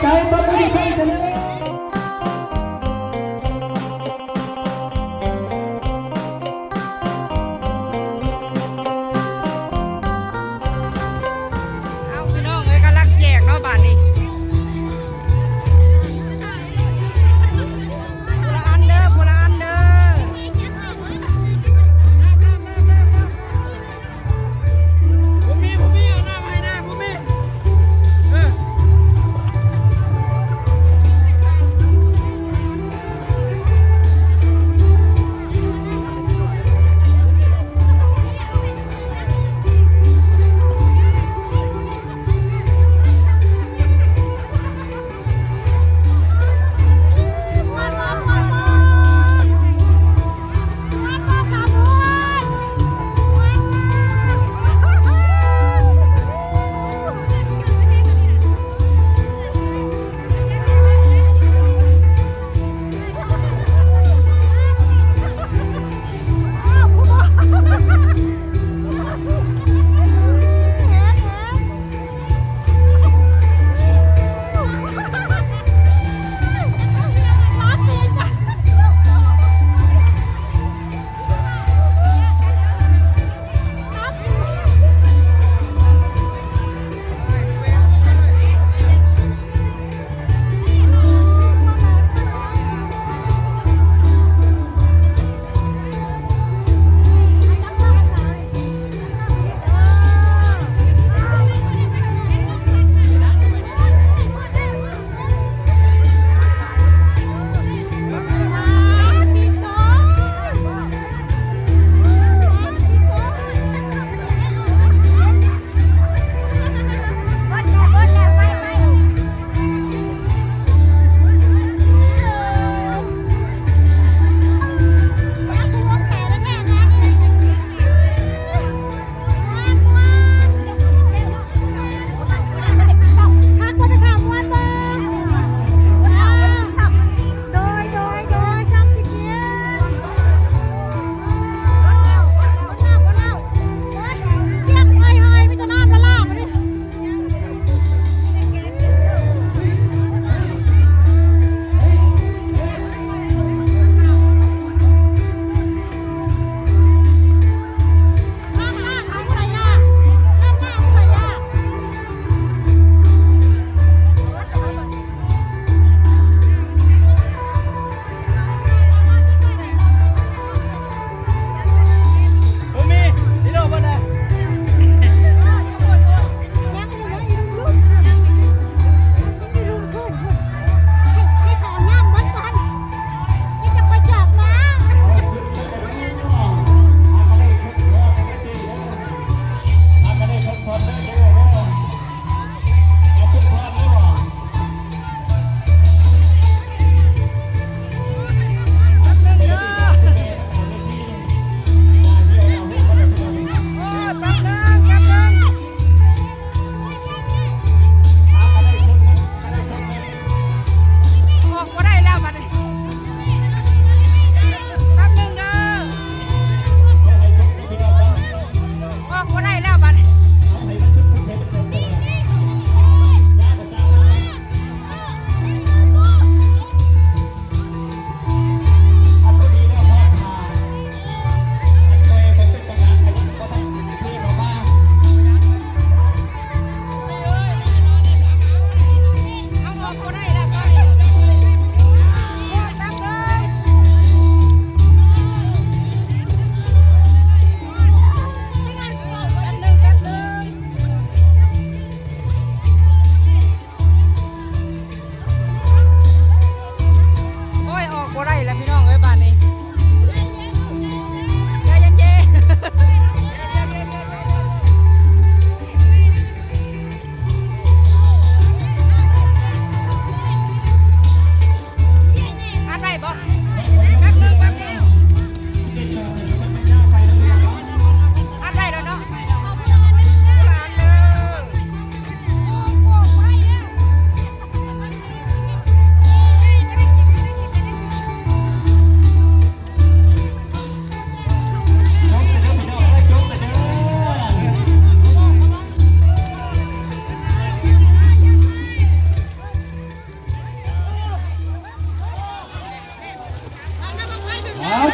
ใจต้นไม้ใส่ชนะเอาพี่น้องเอ้ยกำลังแจกเนาะบาทนี้ผู้ละอันเด้อผู้ละอันเด้อผมมีเอาหน้ามาให้หน้าผมมี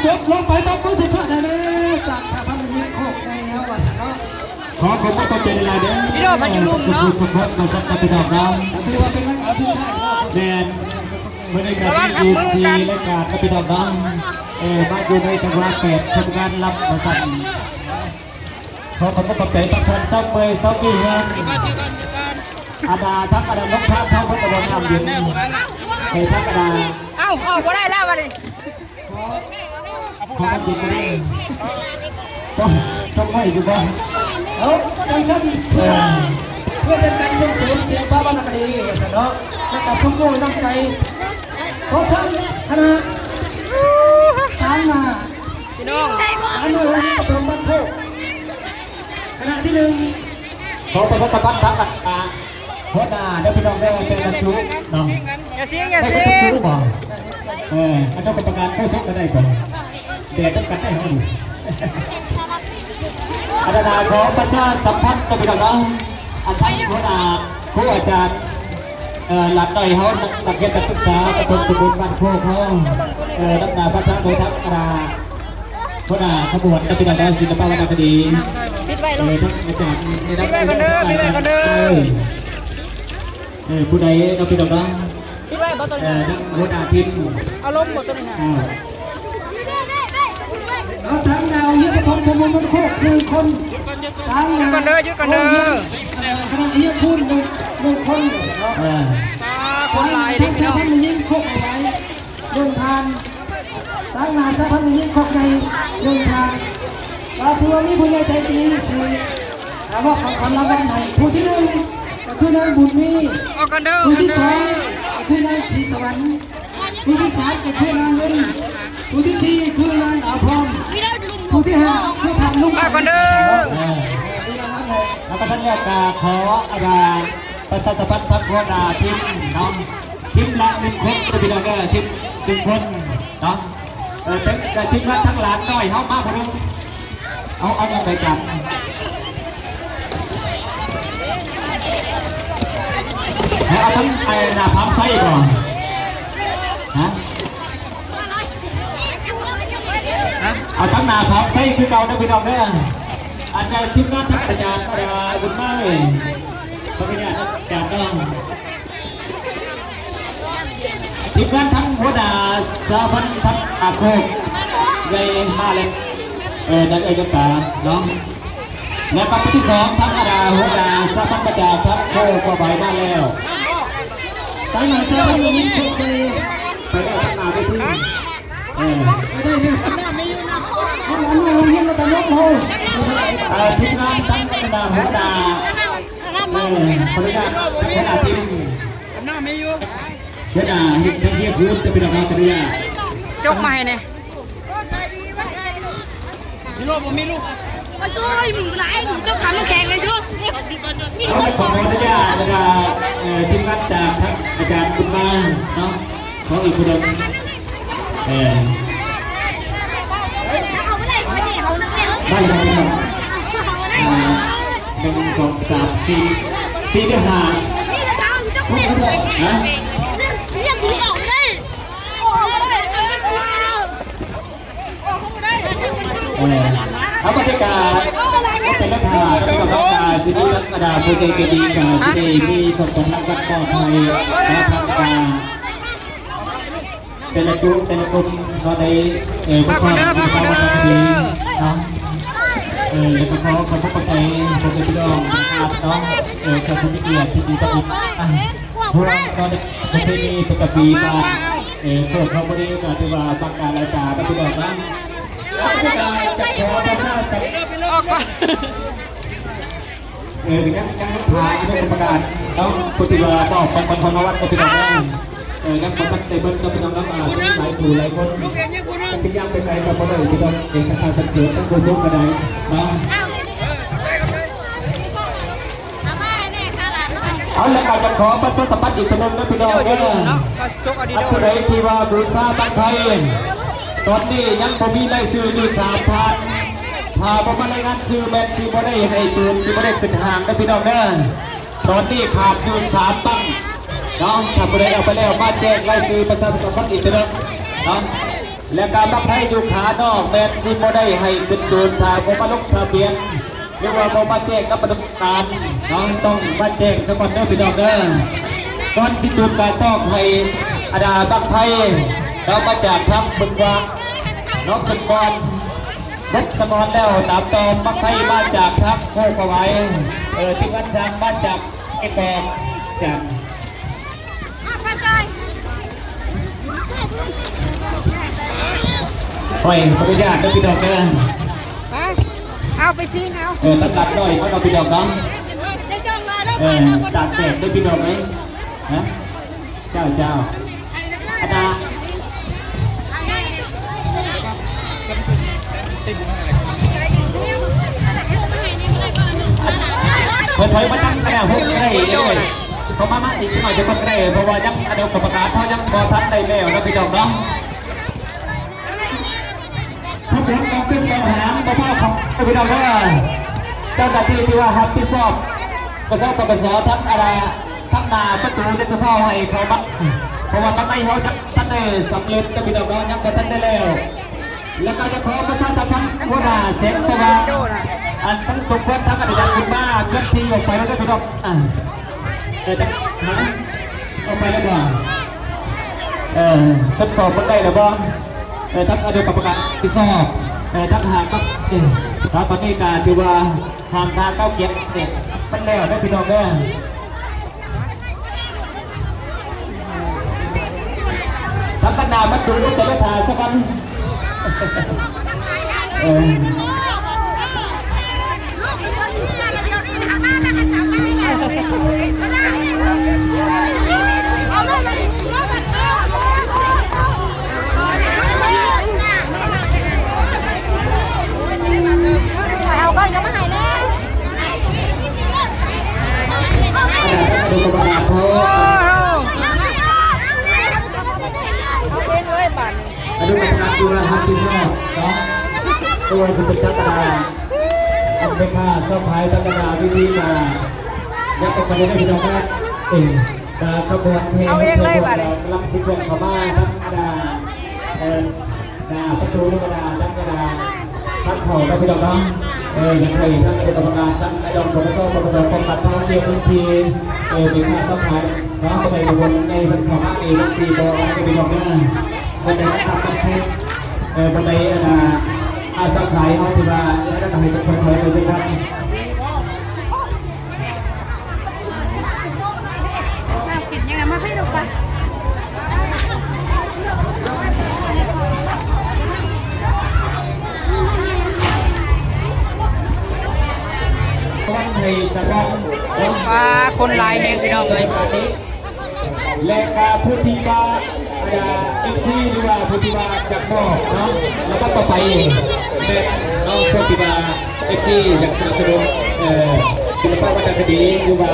จบลงไปต้องมือสุดๆเลยจากทางพันธุ์นี้โคกในเฮาวันเนาะขอขอบคุณเจริญเด้อ พี่โดมันอยู่ลุ่มเนาะ ขอบคุณครับพี่น้องเรา ถือว่าเป็นนักทีมไทย แมนบรรยากาศที่ดีและการพี่น้องเรามาอยู่ในจังหวัดเป็ดทำงานรับมาสั่งขอขอบคุณปัจจัยประชาชนเมย์เจ้าพี่เงินอาดาทักอาดานกท่าเท้าพระบรมนำยืนเฮ้ทักอาดา เอ้าออกมาได้แล้วบัดนี้ เขาทำดีก็ได้ต้องไม่อยู่บ้าง เอาใจฉันเพื่อเป็นการส่งเสริมเสียงพระบรรณคดีเนาะและกับทุกผู้นำใจขอท่านคณะสามมา พี่น้อง อันนี้วันนี้ประบันโคกคณะที่หนึ่ง ขอประทับทักทักหัวหน้าได้พี่น้องได้เป็นกระชู้น้อง อย่าเสียงอย่า ได้ เสี เป็นกระ ยง ชู้บ่อันนั้นเป็นประกันเข้าชกกันได้ก่อนเด็กต้องกันได้ห้องอาจารย์ของประชาสัมพันธ์กับพี่น้องอาจารย์หัวหน้าครูอาจารย์หลักหน่อยเขาหลักเรียนการศึกษาตะบนสมุนบ้านโคกเขานักนาพระเจ้าโดยทักอาหัวหน้าขบวนกับพี่น้องได้ศิลปะวรรณคดี ปิดไว้ลง ทั้งอาจารย์ในนัก ปิดไว้กันเด้อปิดไว้กันเด้อ ผู้ใดเราพี่น้อง ปิดไว้บ่ตัวนี้ นักหัวหน้าทีม เอาลมหมดตัวนี้นะ เอาทางดาวยึดของสมุนมันโคกหนึ่งคนทาง ยึดกันเด้อยึดกันเด้อ คณะยึดพูดหนึ่งคนเนาะ คนหลาย ทา ดิ ง พี่ สา น้อง พันธุ์ยิ่งโคกเอาไว้ลงทานทางนาสาพันธุ์ยิ่งโคกในลงทานเราถือว่ามีผู้ใหญ่ใจดีคือถามว่าของรางวัลไหนผู้ที่หนึ่งก็คือนางบุญมี ออกกันเด้อ ผู้ กัน ที่ เด้ สอง อ ก็คือนางศรีสวรรค์ผู้ที่สามก็คือนางเงินผู้ที่สี่คือนางดาวพรผู้ที่ห้าคือทางลุง ออกกันเด้อ แล้วก็ท่านเรียกขออาจารย์ประชาสัมพันธ์พัฒน์หัวหน้าทีมน้องทีมละหนึ่งคนจะพี่น้องทีมหนึ่งคนเนาะแต่ทีมละทั้งหลานน้อยเขามาพอดีเอาไปกันเอาทั้งไอ้หน้าพับไส้ก่อนฮะเอาทั้งหน้าพับไส้คือเก่านะพี่น้องเนี่ยอันนี้ทีมงานทั้งอาจารย์บุญมากเลยเขาเป็นอาจารย์ต้องทีมงานทั้งหัวหน้าสาพันธ์ทั้งอาโคกใหญ่มาเลยนักเอกสารน้องและปัจจุบันที่สองทั้งอาดาหัวหน้าสาพันธ์ประจาทั้งโคกก็ไปมาแล้ว ทางนาสาพันธุ์ยิ่งโคกใน ไปได้ทั้งนาไปที่ ไม่ได้เนี่ยอันนี้เราเห็นเราแต่ยกโห ทีมงานทั้งคณะหัวหน้าขออนุญาตหัวหน้าทีม หน้าไม่อยู่ หัวหน้าเฮียพูดจะเป็นอะไรจะได้ยาก จกมาให้เนี่ยพี่โรบ่มีลูก มาช่วยมึงไรมึงต้องขันน้ำแข็งเลยช่วย ขออนุญาตทีมงานจากทั้งอาจารย์คุณมาเนาะขออีกคนหนึ่ง เอาไม่ได้ไม่ได้เอานักเรียน ได้เลยครับ1 2 3 4เดือนห้า นี่นะจ๊ะมึงต้องเรียนเลยเรียกกูออกได้ออกได้ออกได้ เอาบรรยากาศเป็นลักษณะสำหรับบรรยากาศที่นี่ลักษณะโปรเจกต์ดีกับที่นี่มีสมบัติรักษาปลอดภัยและทางการเป็นกลุ่มก็ได้ผู้คนที่เข้ามาทำดีเนาะแล้วก็ขอขอบคุณใจผมเป็นพี่น้องนะครับน้องขอบคุณที่เกียรติที่ดีต่อผมพวกเราก็ได้ประเพณีประจำปีมาเพื่อเขาไม่ได้การที่ว่าต้องการอะไรจากพี่น้องนะจะขอประกาศ ออกก่อน เป็นการถ่ายในประกาศต้องปฏิบัติต่อเป็นคนวัดกับพี่น้องนักประกาศเต็มกับพี่น้องน้ำอาหลายผู้หลายคนเป็นย่างไปไกลกับคนอื่นพี่น้องเอกสารสัญญาต้องดูทุกกระไดนะ เอาละการจะขอประชาสัมพันธ์อีกคนนึงนะพี่น้อง เดี๋ยว เด้อ เนาะก็จกเอาดี อัน เด้อ ใดที่ว่าบูชาตั้งไทยตอนนี้ยังบ่มีรายชื่ออยู่3,000ถ้าบ่มารายงานชื่อแม่นที่บ่ได้ให้จูนที่บ่ได้เป็นทางนะพี่น้องเด้อตอนนี้ขาดอยู่3ตั้งน้องถ้าบ่ได้เอาไปแล้วมาแจ้งรายชื่อประชาสัมพันธ์อีกเด้อน้อง และการบังให้อยู่ขานอกแมนที่บ่ได้ให้เป็นจูนทางบ่มาลงทะเบียนหรือว่าบ่มาแจ้งกับประการน้องต้องมาแจ้งสักคนเด้อพี่น้องเด้อก่อนที่จูนการต้องให้อาดาบังไพ่เรามาจากทัพบึงวะน้องขึ้นก่อนรถสมอนแล้วตามต่อบังไพ่มาจากทัพโคกเอาไว้ที่วัดทางมาจากไอ้แปดจากโอ้ยขออนุญาตนะพี่ดอกเด้อ เอาไปซิงเอา ตั้งหลักหน่อยเขาเอาพี่ดอกเนาะจากแจกได้พี่ดอกไหมฮะเจ้าอาณาคนไทยมาจังแต่พวกได้เลยเขามาอีกหน่อยจะมาได้เพราะว่ายังอนุกรรมการเขายังพอทันได้แล้วนะพี่ดอกเนาะทุกคนต้องขึ้นต่อหางประพ่อของพี่ดอกว่าเจ้าหน้าที่ที่ว่ารับผิดชอบกระทรวงกสทั้งอะไรทั้งนาประตูจะเฉพาะให้เขาบักเพราะว่าทำไมเขาจะท่านได้สำเร็จกับพี่ดอกยังก็ท่านได้แล้วแล้วก็จะขอประชาสัมพันธ์ว่าเสียงสว่างอันทั้งสุขวัฒน์ทั้งอดีตคุณมาเคลื่อนที่ออกไปแล้วก็พี่ดอกจะหาออกไปแล้วบ่ทดสอบมันได้หรือบ่ทั้งอดีตกรรมการที่สอบทั้งหางก็ครับตอนนี้การที่ว่าทางการเข้าเกียรติเด็ดมันแล้วได้พี่น้องได้ทั้งกันนามันดูแต่ละทางสักกันเอาก็ยังไม่หายเลย ดูกรรมการเขา เป็นเลยบัตร ดูกรรมการดูแลทางทีมงานเนาะตัวคุณเป็นเจ้ากระดาษอันเป็นค่าเจ้าพายเจ้ากระดาษวิธีการยักษ์ประเด็นได้พี่น้องได้การขบวนเพลงลำทุกวงเขาบ้านทั้งกระดาษประตูลูกกระดาษทั้งกระดาษทั้งเข่าได้พี่น้องเนาะยังไงทั้งกรรมการทั้งนายกอบตอบตป้องกันท่องเที่ยวพื้นที่มีค่าเจ้าพายเนาะในบนในบนเขาบ้านเองที่บอกว่าจะเป็นแบบนี้บันไดนักขับประเทศบันไดอาสาขายเอาที่ว่าแล้วทำให้ทุกคนเลยด้วยกันกินยังไงมาให้ดูปะ วันในสระ ฟ้าคนลายแหงพี่น้องเลย และการพูดที่ว่าอีกที่หรือว่าพูดที่ว่าจะบอกเนาะแล้วก็ต่อไปเป็นน้องพูดที่ว่าอีกที่อยากจะสนุกศิลปะวัฒนธรรมดีหรือว่า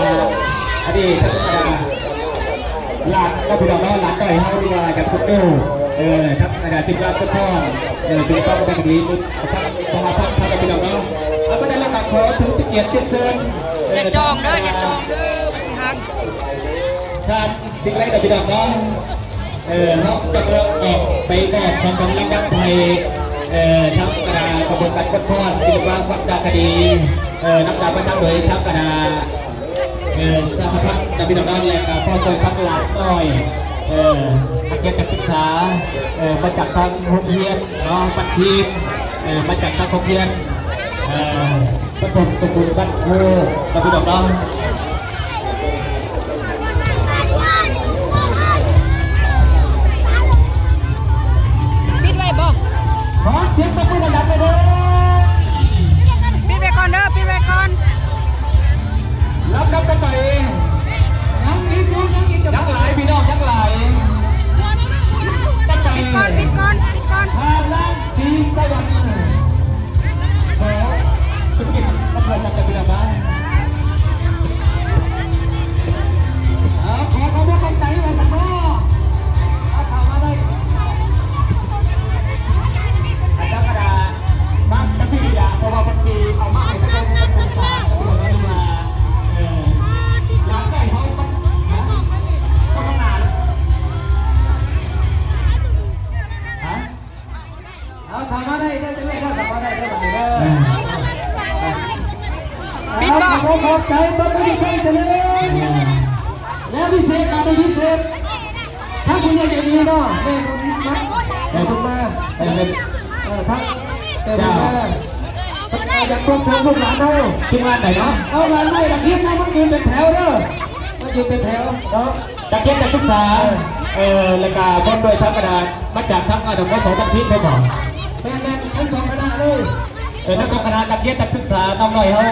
อันนี้ทั้งหลานก็พี่น้องเนาะหลานต่อยเฮาหรือว่ากับคุณตู้ทั้งทีมงานก็ชอบศิลปะวัฒนธรรมดีทั้งสมาชิกทั้งพี่น้องเนาะแล้วก็ได้รับการขอถือเกียรติเชิญ จะจองเด้อจะจองเด้อทาง ชาติสิ่งไรกับพี่น้องน้องเขาจะเริ่มออกไปแน่ทางการรับวัดไทยทั้งกระดาษกระบวนการกดทอดศิลปะวัฒนคดีนักดาบประจำเลยทั้งกระดาษสหพัฒน์กับพี่น้องน้องและกับพ่อตัวทั้งหลานน้อยนักเรียนการศึกษามาจากทางโรงเรียนน้องปัตทีมมาจากทางโรงเรียนประถมสกุลบ้านโพกับพี่น้องน้องปิดไว้บ่ ขอเสียงตบมือดังๆเลยเด้อ ปิดไว้ก่อนเด้อปิดไว้ก่อน รับกันไปยังหลายพี่น้องยังหลายกันไป ปิดก่อนปิดก่อนปิดก่อน ทางล่างทีมตะวันขอธุรกิจตำรวจจับพี่น้องบ้านขอขบวนคนไหนมาสักข้อเอาข่าวมาเลยอาจารย์กระดาษบางท่านพี่อยากเพราะว่าบางทีเอามาให้ท่านเป็นคนต่างๆตัวนี้มาอยากได้เขาต้องนานฮะ ได้ได้จะไม่ได้สัมภาษณ์ได้ได้แบบนี้ได้ ปิดบ่ ขอบใจต้นพิเศษเลยแล้วพิเศษมาในพิเศษถ้าคุณอยากจะดีเนาะแม่คุณมาแม่คุณมาทั้งแต่คุณมาอยากส่งเสริมลูกหลานเรา ทีมงานไหนเนาะ เอาหลานไม่ตะเคียนนะมันยืนเป็นแถวเด้อมันยืนเป็นแถวเนาะ นักเรียนนักศึกษารายการบอลโดยทั้งกระดาษมาจากทั้งอาจจะว่าสองทั้งทิศไปก่อน แม่ทั้งสองคณะเลย นักสองคณะนักเรียนนักศึกษาต้องหน่อยเขา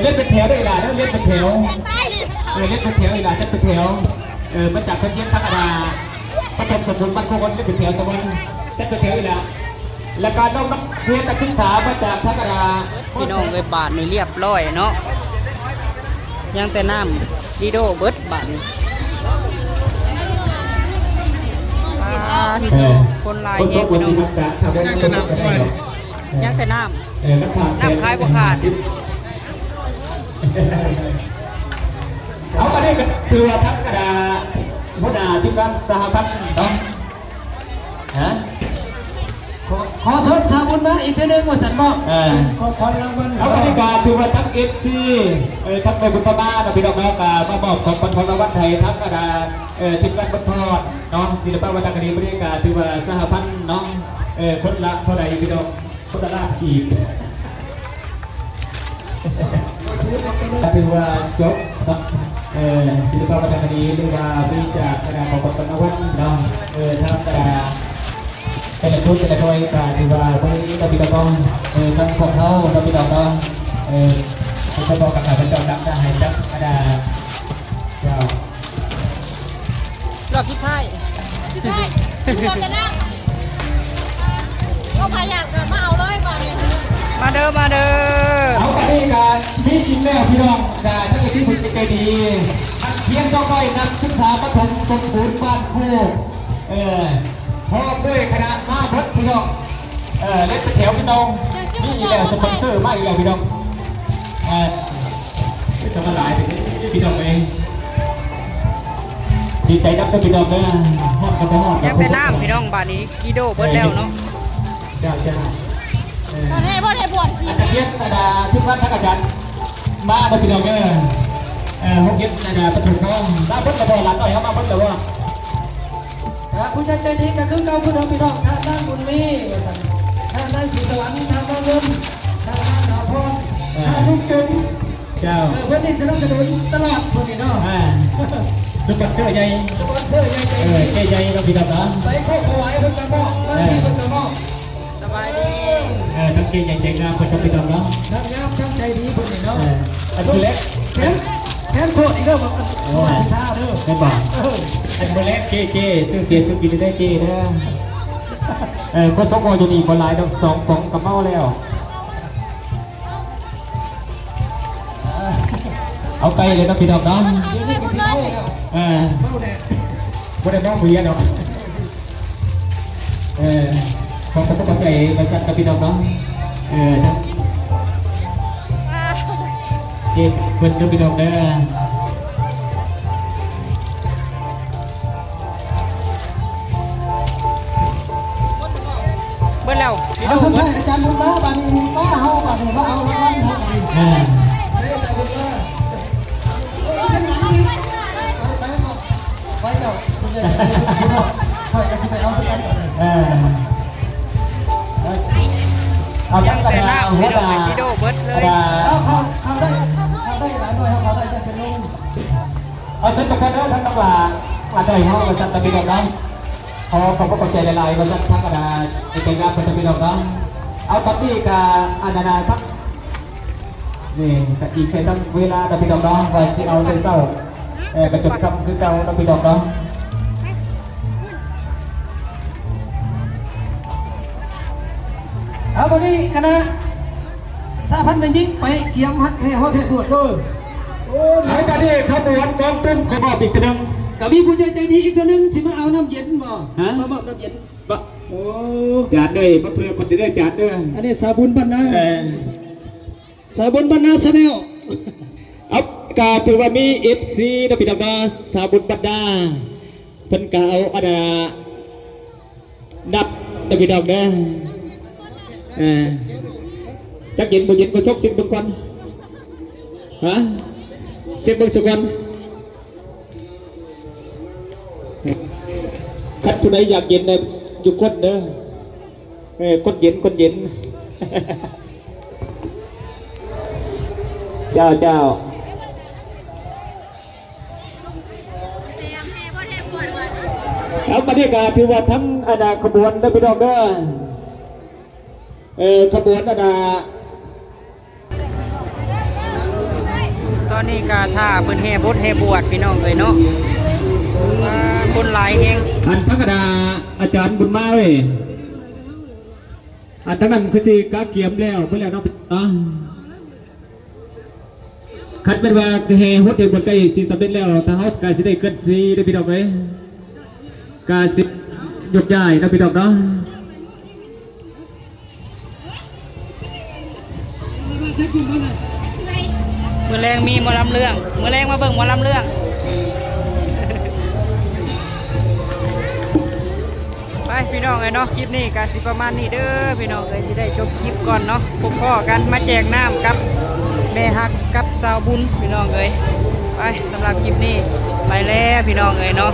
เล่นเป็นแถวได้หลายเล่นเป็นแถวเล่นเป็นแถวอีหลายจะเป็นแถวมาจากทั้งเรียนทั้งกระดาษประถมสมบูรณ์บรรพคนเล่นเป็นแถวสมบูรณ์จะเป็นแถวอีหลายรายการต้องนักเรียนนักศึกษามาจากทั้งกระดาษ พี่น้องไปบาทนี่เรียบร้อยเนาะยังแต่น้ำดีโดเบิดบาทนี่ที่คนลายแยกพี่น้องยังแต่น้ำน้ำคล้ายบ่ขาด เอาไปได้กันคือทั้งกระดาษพุทธาที่บ้านสหพัฒน์เนาะฮะ ขอสดสาบุญมาอีกทีนึงว่าสันบอกขอรางวัล เอาบรรยากาศคือว่าทั้งเอฟซีทั้งในบุญประมาณพี่น้องแม่กามาบอกของพันธรวัฒน์ไทยทั้งกระดาษทีมงานบรรทอดเนาะศิลปะวัฒนธรรมบรรยากาศคือว่าสหพัฒน์เนาะคนละเท่าไหร่พี่น้องคนละอีกคือว่าจบศิลปะวัฒนธรรมหรือว่าวิจากกระดาษของพันธรวัฒน์เนาะทั้งกระดาษแต่ละชุดแต่ละถ้วยการที่ว่าวันนี้เราพี่น้องทั้งของเขาเราพี่น้องเนาะเขาบอกกับการเป็นเจ้าดักได้ให้จับกระดาษเจ้าร อบที่ท้าย ใช่ทุกคนจะนั่งก็พยายามกันมาเอาเลยมาเนี่ย มาเด้อมาเด้อ เอาไปการมีกินแล้วพี่น้องการทั้งที่ผลใจดีอันเพียงต้องก้อยนักศึกษาประถมสมบูรณ์บ้านคู่พร้อมด้วยคณะมาพัดพี่น้องเล่นแถวพี่น้องนี่แล้วสปอนเซอร์มาอีกแล้วพี่น้องจะมาหลายพี่น้องเองดีใจนับกับพี่น้องนะห้องกับห้อง ยังแต่น้ำพี่น้องบาทนี้ดีโดเบิดแล้วเนาะ จ้า ตอนนี้พ่อได้บวชสิ อาจารย์เทียบนาดาที่วัดทักอาจารย์มาได้พี่น้องเด้อห้องเย็บนาดาประตูทองลาพุทธบอลหลังหน่อยครับมาพุทธบอล คุณใจใจดีก็คือเก่าคุณน้องพี่น้องทางด้านบุญมีทางด้านสีสวรรค์ทางด้านเงินทางด้านดาวพรทางลูกจุ๋ม เจ้า เพื่อนที่สนับสนุนตลอดคนนี้เนาะ ลูกปัดเจ้าใหญ่ สปอนเซอร์ใหญ่ ใหญ่เราพี่น้องนะ ใส่ข้อถวายคนกระบอกที่คนกระบอก สบายดี ทั้งเก่งใหญ่ๆงามคนชมพี่น้องเนาะ ทั้งงามทั้งใจดีคนนี้เนาะ อันคือเล็ก แขนโคตรอีกเด้อโอ้ยชาเด้อ ไม่บอกอันคือเล็กเจ๊ซึ่งเกียรติซึ่งกินได้เจ๊นะคนสองคนอยู่นี่คนหลายต้อง2 ของกับเมาแล้วเอาไกลเลยนะพี่น้องเนาะ เอาไปบุญเลย ไม่ได้น้องเบียร์เนาะของผมก็เข้าใจมาจากกับพี่น้องเนาะทั้งเจ๊เพื่อนกับพี่น้องเด้อ เบิดแล้วดีโด เอาสุด เบิ ท้า ด ยอาจารย์บุญมาบ้านนี้ป้าเฮาบ้านนี้ว่าเอารางวัลให้ได้แต่บุญมาไปเจ้าคุณจะคอยจะไปเอาสุดท้าย เอาจังกระ แต่ ดาษ น้ำ หัว พี่น้อง ดา ดีโดเบิดเล กระ ย ดาษ เขาได้หลายหน่วยเขาได้จะเป็นลุง เอาเส้นตะกันเด้อทั้งตำราอะไรห้องมาจัดตะกี้ดอกน้ำขอขอบพระคุณใจหลายๆมาจัดทั้งกระดาษในเกณฑ์งานเป็นตะกี้ดอกน้ำเอาตะกี้กับอานาทักนี่ตะกี้ใช้ตั้งเวลาตะกี้ดอกน้ำไว้ที่เอาเลยเต้ากระจกคำคือเก่าตะกี้ดอกน้ำ เอาวันนี้คณะสาพันธ์เป็นยิ่งไปเกี่ยมฮักให้เขาเทปวดด้วยโอ้ หลังจากที่ขบวนกองตุ้มขบวนอีกทีนึง กับมีผู้ใจดีอีกตัวนึงสิมาเอาน้ำเย็นบ่มาบอกน้ำเย็น บะโอ้จัดด้วยมาเพื่อคนที่ได้จัดด้วย อันนี้สาบุญบรรณาสาบุญบรรณาแนล อัพกาถือว่ามีFC นะพี่น้องนะสาบุญบรรดาเพิ่นกาเอาอันดับนะพี่น้องนะ จักเย็นบ่เย็นก็ชกสิบเบิ่งก่อนฮะสิบเบิ่งสักก่อนคัดผู้ใดอยากเย็นเนี่ยอยู่กดเด้อกดเย็นเจ้าแล้วบรรยากาศถือว่าทั้งอนาขบวนได้ไปดอกเด้อขบวนอนาตอนนี้กาท่าเพิ่นแห่บดแห่บวชพี่น้องเอ้ยเนาะคนหลายแฮงอันทั้งอนาอาจารย์บุญมาเว้ยอันทั้งนั้นคือที่กาเกียมแล้วเพื่อแล้วเนาะคัดเป็นว่าแห่ฮดเดียวบนใกล้สิสำเร็จแล้วถ้าฮดกาสิได้เกินสีได้พี่ดอกเว้ยกาสิยกใหญ่นะพี่ดอกเนาะมือแรงมีหมอลำเรื่องมือแรงมาเบิ่งหมอลำเรื่องไปพี่น้องเอ้ยเนาะคลิปนี้ก็สิประมาณนี้เด้อพี่น้องเอ้ยสิได้จบคลิปก่อนเนาะพบพ่อกันมาแจกน้ำกับแม่ฮักกับสาวบุญพี่น้องเอ้ยไปสำหรับคลิปนี้ไปแล้วพี่น้องเอ้ยเนาะ